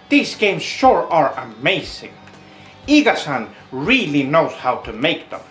These games sure are amazing. Iga-san really knows how to make them.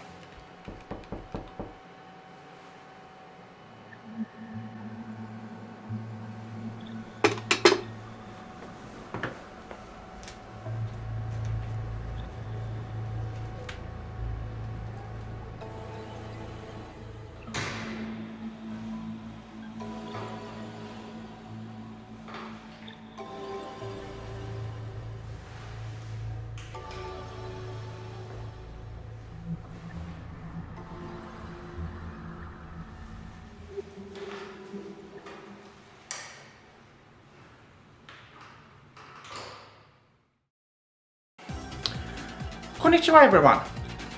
Konnichiwa everyone,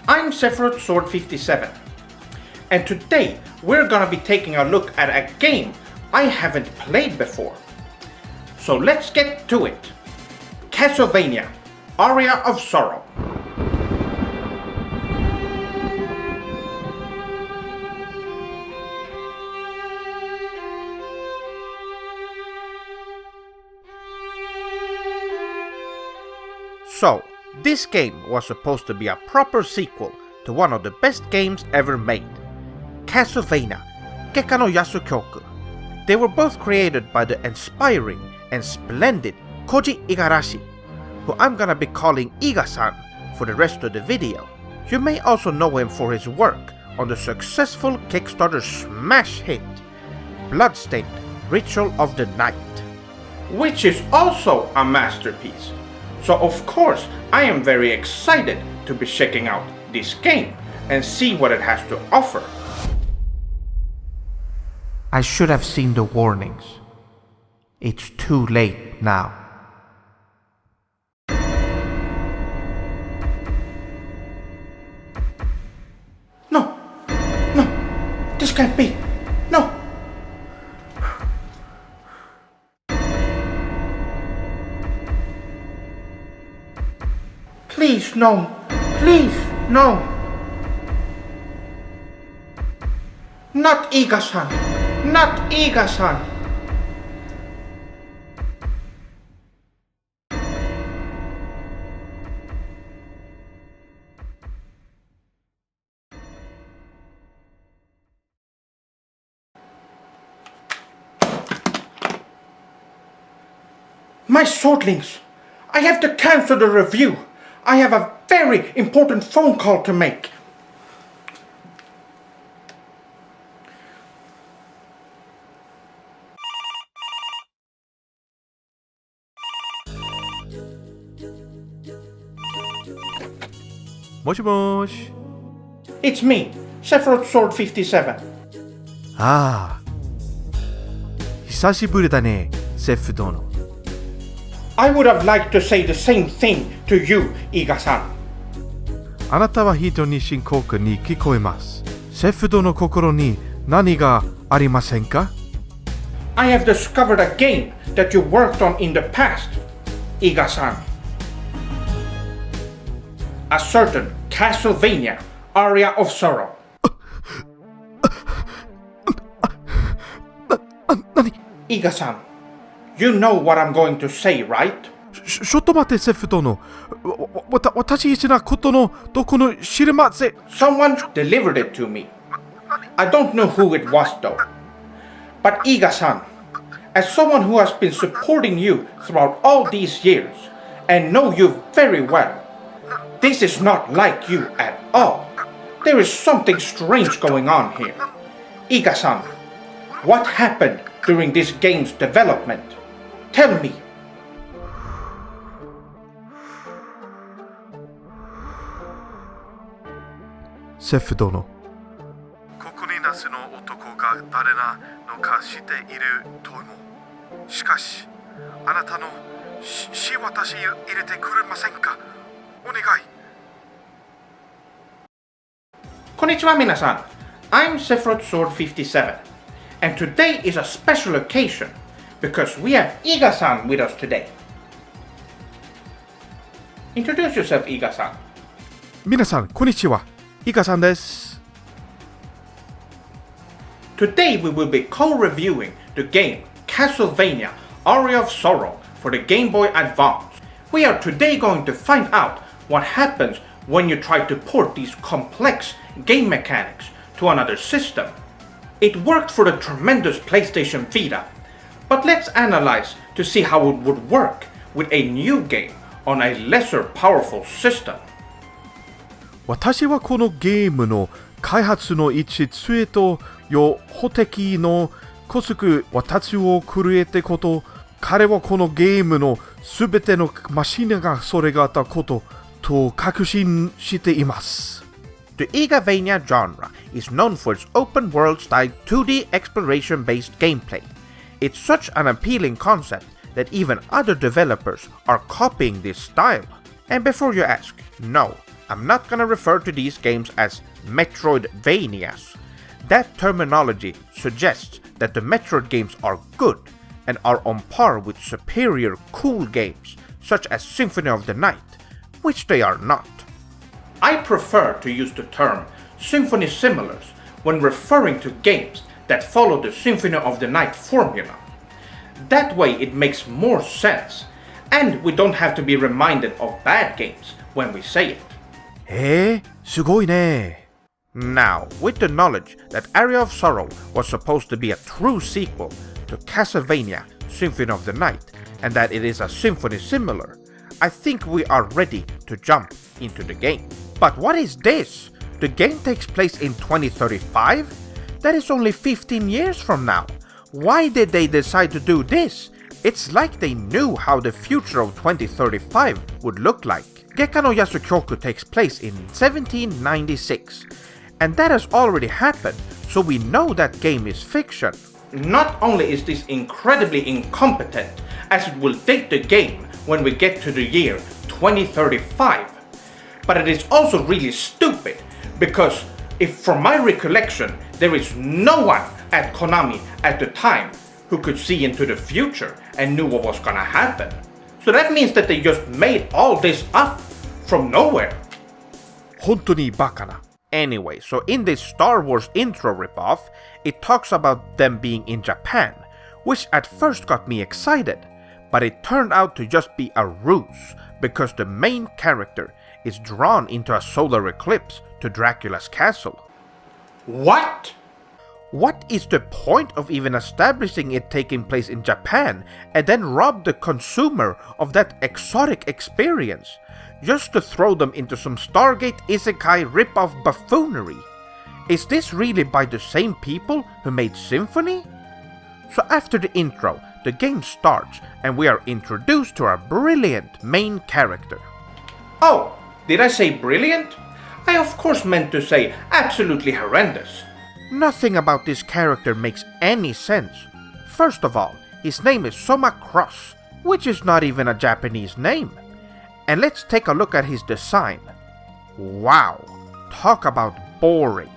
I'm Sephirothsword57, and today we're gonna be taking a look at a game I haven't played before. So let's get to it. Castlevania, Aria of Sorrow. So, this game was supposed to be a proper sequel to one of the best games ever made, Castlevania, Gekka no Yasukyoku. They were both created by the inspiring and splendid Koji Igarashi, who I'm gonna be calling Iga-san for the rest of the video. You may also know him for his work on the successful Kickstarter smash hit, Bloodstained Ritual of the Night, which is also a masterpiece. So of course I am very excited to be checking out this game and see what it has to offer. I should have seen the warnings. It's too late now. No, this can't be. No. Please, no. Please, no. Not Iga-san. Not Iga-san. My swordlings! I have to cancel the review. I have a very important phone call to make. Moshi. It's me, Sephirothsword57. ああ、久しぶりだね、セフ殿。I would have liked to say the same thing to you, Iga-san. あなたは非常に深刻に聞こえます。セフ殿の心に何がありませんか？ I have discovered a game that you worked on in the past, Iga-san. A certain Castlevania, Aria of Sorrow. 何？ Iga-san, you know what I'm going to say, right? ちょっと待って、セフ殿。私知らんことのどこの知りません。Someone delivered it to me. I don't know who it was though. But Iga-san, as someone who has been supporting you throughout all these years and know you very well, this is not like you at all. There is something strange going on here. Iga-san, what happened during this game's development? Tell me. セフ殿、ここになすの男が誰なのか知っていると思う。しかし、あなたの私を入れてくれませんか？お願い。Konnichiwa minasan, I'm Sephirothsword57, and today is a special occasion because we have Iga-san with us today. Introduce yourself, Iga-san. 皆さん、こんにちは。イカさんです。Today we will be co-reviewing the game Castlevania Aria of Sorrow for the Game Boy Advance. We are today going to find out what happens when you try to port these complex game mechanics to another system. It worked for the tremendous PlayStation Vita, but let's analyze to see how it would work with a new game on a lesser powerful system. 私はこのゲームの開発の一杖とよ法的のこすく私を狂えてこと彼はこのゲームのすべてのマシンがそれがあったことと確信しています。The Igavania genre is known for its open world style 2D exploration based gameplay. It's such an appealing concept that even other developers are copying this style. And before you ask, no, I'm not gonna refer to these games as Metroidvanias. That terminology suggests that the Metroid games are good and are on par with superior cool games such as Symphony of the Night, which they are not. I prefer to use the term Symphony similars when referring to games that follow the Symphony of the Night formula. That way it makes more sense, and we don't have to be reminded of bad games when we say it. すごいね。Now, with the knowledge that Aria of Sorrow was supposed to be a true sequel to Castlevania Symphony of the Night, and that it is a Symphony similar, I think we are ready to jump into the game. But what is this? The game takes place in 2035? That is only 15 years from now. Why did they decide to do this? It's like they knew how the future of 2035 would look like. Gekka no Yasukyoku takes place in 1796, and that has already happened, so we know that game is fiction. Not only is this incredibly incompetent, as it will date the game when we get to the year 2035, but it is also really stupid, because if from my recollection there is no one at Konami at the time who could see into the future and knew what was gonna happen. So that means that they just made all this up from nowhere. 本当にバカな。 Anyway, so in this Star Wars intro ripoff, it talks about them being in Japan, which at first got me excited, but it turned out to just be a ruse, because the main character is drawn into a solar eclipse to Dracula's castle. What? What is the point of even establishing it taking place in Japan and then rob the consumer of that exotic experience, just to throw them into some Stargate Isekai rip-off buffoonery? Is this really by the same people who made Symphony? So after the intro, the game starts and we are introduced to our brilliant main character. Oh, did I say brilliant? I of course meant to say absolutely horrendous. Nothing about this character makes any sense. First of all, his name is Soma Cross, which is not even a Japanese name. And let's take a look at his design. Wow, talk about boring.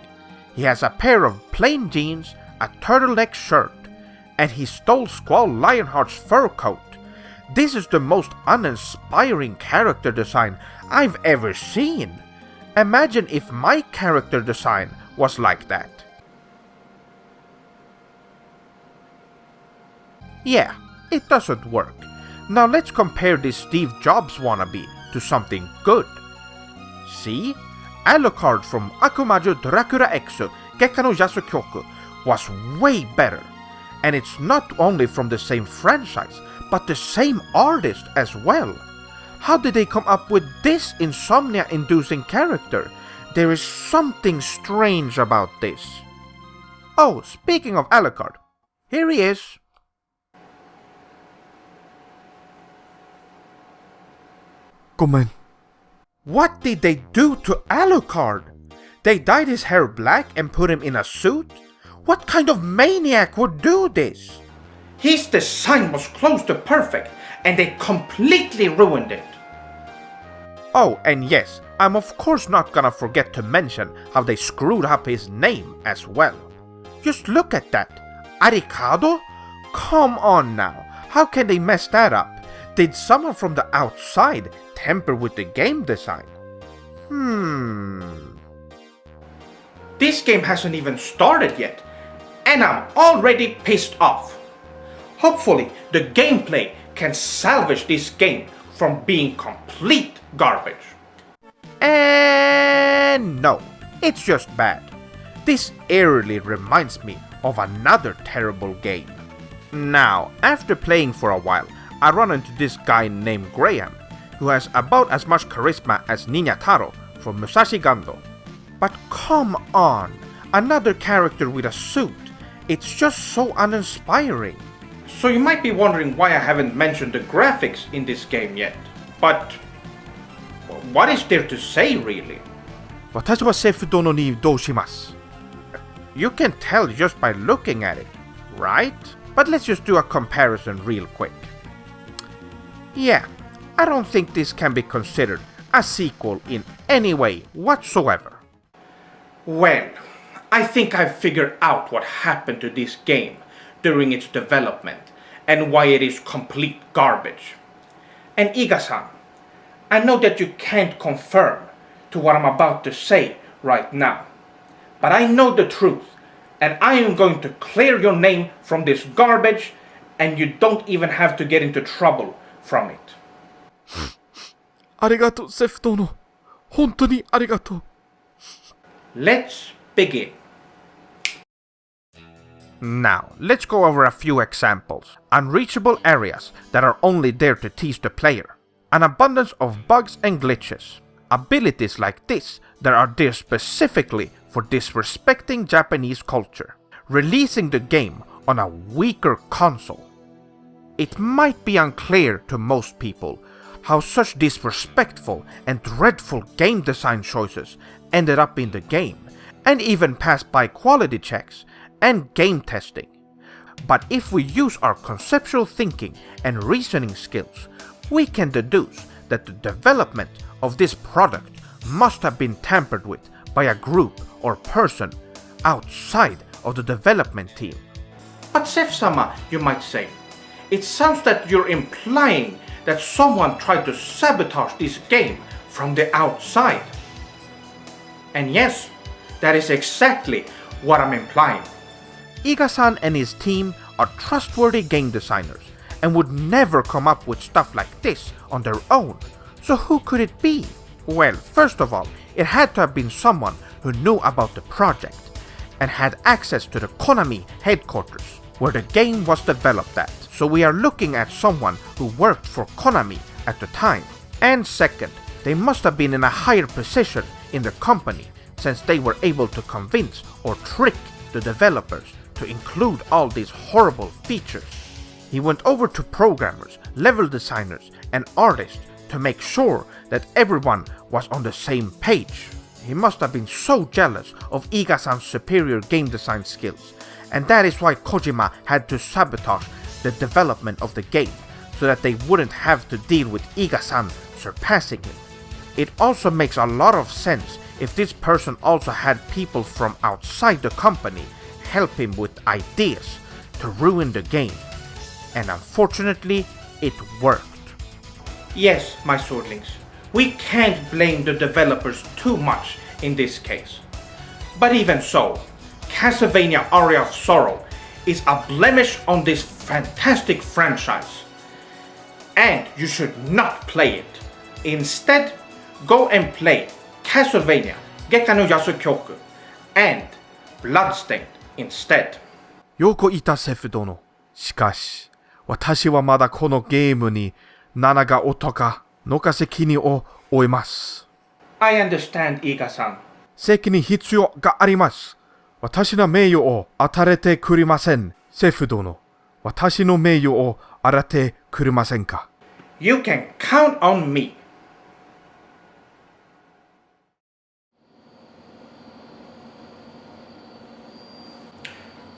He has a pair of plain jeans, a turtleneck shirt, and he stole Squall Lionheart's fur coat. This is the most uninspiring character design I've ever seen. Imagine if my character design was like that. Yeah, it doesn't work. Now let's compare this Steve Jobs wannabe to something good. See? Alucard from Akumaju Dracula Exu Gekka no Yasukyoku was way better. And it's not only from the same franchise, but the same artist as well. How did they come up with this insomnia-inducing character? There is something strange about this. Oh, speaking of Alucard, here he is. ごめん。 What did they do to Alucard? They dyed his hair black and put him in a suit? What kind of maniac would do this? His design was close to perfect, and they completely ruined it. Oh, and yes, I'm of course not gonna forget to mention how they screwed up his name as well. Just look at that. Arikado? Come on now, how can they mess that up? Did someone from the outside temper with the game design? This game hasn't even started yet, and I'm already pissed off. Hopefully, the gameplay can salvage this game from being complete garbage. And no, it's just bad. This eerily reminds me of another terrible game. Now, after playing for a while, I run into this guy named Graham, who has about as much charisma as Ninja Taro from Musashi Gando. But come on, another character with a suit. It's just so uninspiring. So you might be wondering why I haven't mentioned the graphics in this game yet. But what is there to say really? 私はセフ殿にどうします You can tell just by looking at it, right? But let's just do a comparison real quick. Yeah, I don't think this can be considered a sequel in any way whatsoever. Well, I think I've figured out what happened to this game during its development and why it is complete garbage. And Iga-san, I know that you can't confirm to what I'm about to say right now, but I know the truth, and I am going to clear your name from this garbage, and you don't even have to get into trouble from it. ありがとう、セフ殿。本当にありがとう。Let's begin. Now, let's go over a few examples. Unreachable areas that are only there to tease the player. An abundance of bugs and glitches. Abilities like this that are there specifically for disrespecting Japanese culture. Releasing the game on a weaker console. It might be unclear to most people how such disrespectful and dreadful game design choices ended up in the game, and even passed by quality checks and game testing. But if we use our conceptual thinking and reasoning skills, we can deduce that the development of this product must have been tampered with by a group or person outside of the development team. But Seph-sama, you might say, it sounds that you're implying that someone tried to sabotage this game from the outside. And yes, that is exactly what I'm implying. Iga-san and his team are trustworthy game designers and would never come up with stuff like this on their own. So who could it be? Well, first of all, it had to have been someone who knew about the project and had access to the Konami headquarters where the game was developed at. So we are looking at someone who worked for Konami at the time. And second, they must have been in a higher position in the company since they were able to convince or trick the developers to include all these horrible features. He went over to programmers, level designers, and artists to make sure that everyone was on the same page. He must have been so jealous of Iga-san's superior game design skills, and that is why Kojima had to sabotage the development of the game so that they wouldn't have to deal with Iga-san surpassing him. It also makes a lot of sense if this person also had people from outside the company help him with ideas to ruin the game. And unfortunately, it worked. Yes, my swordlings, we can't blame the developers too much in this case. But even so, Castlevania Aria of Sorrow is a blemish on this fantastic franchise. And you should not play it. Instead, go and play Castlevania Gekka no Yasukyoku and Bloodstained instead. よくいたセフ殿。しかし、私はまだこのゲームに7が音かのか責任を負います。I understand, Iga-san. 責任必要があります。私の名誉を与えてくれません。セフ殿。私の名誉を洗ってくれませんか。You can count on me.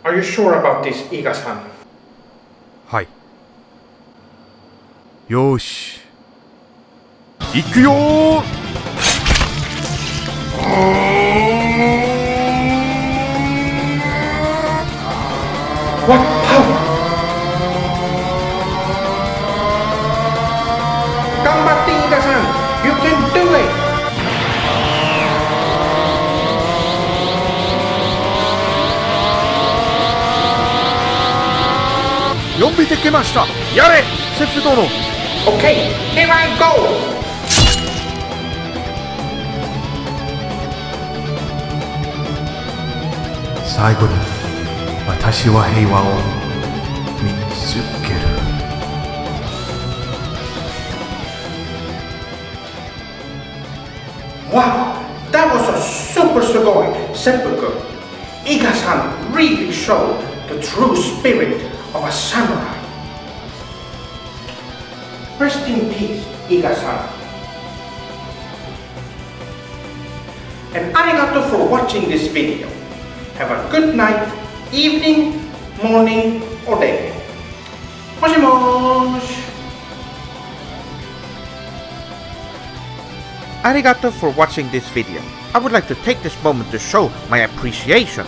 Are you sure about this, Iga-san? はい。よーし。行くよーWhat power? 頑張って、Iga-san! You can do it! 呼んでてけました。やれセフ殿。 Okay, here I go! 最後に私は平和を見つける。Wow, that was a super sugoi seppuku. Iga-san really showed the true spirit of a samurai. Rest in peace, Iga-san. And arigato for watching this video. Have a good night, evening, morning, or day. Moshimosh! Arigato for watching this video. I would like to take this moment to show my appreciation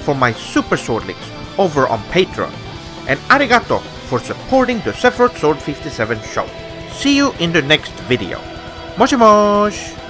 for my super swordlings over on Patreon. And arigato for supporting the Sephirothsword57 show. See you in the next video. Moshimosh!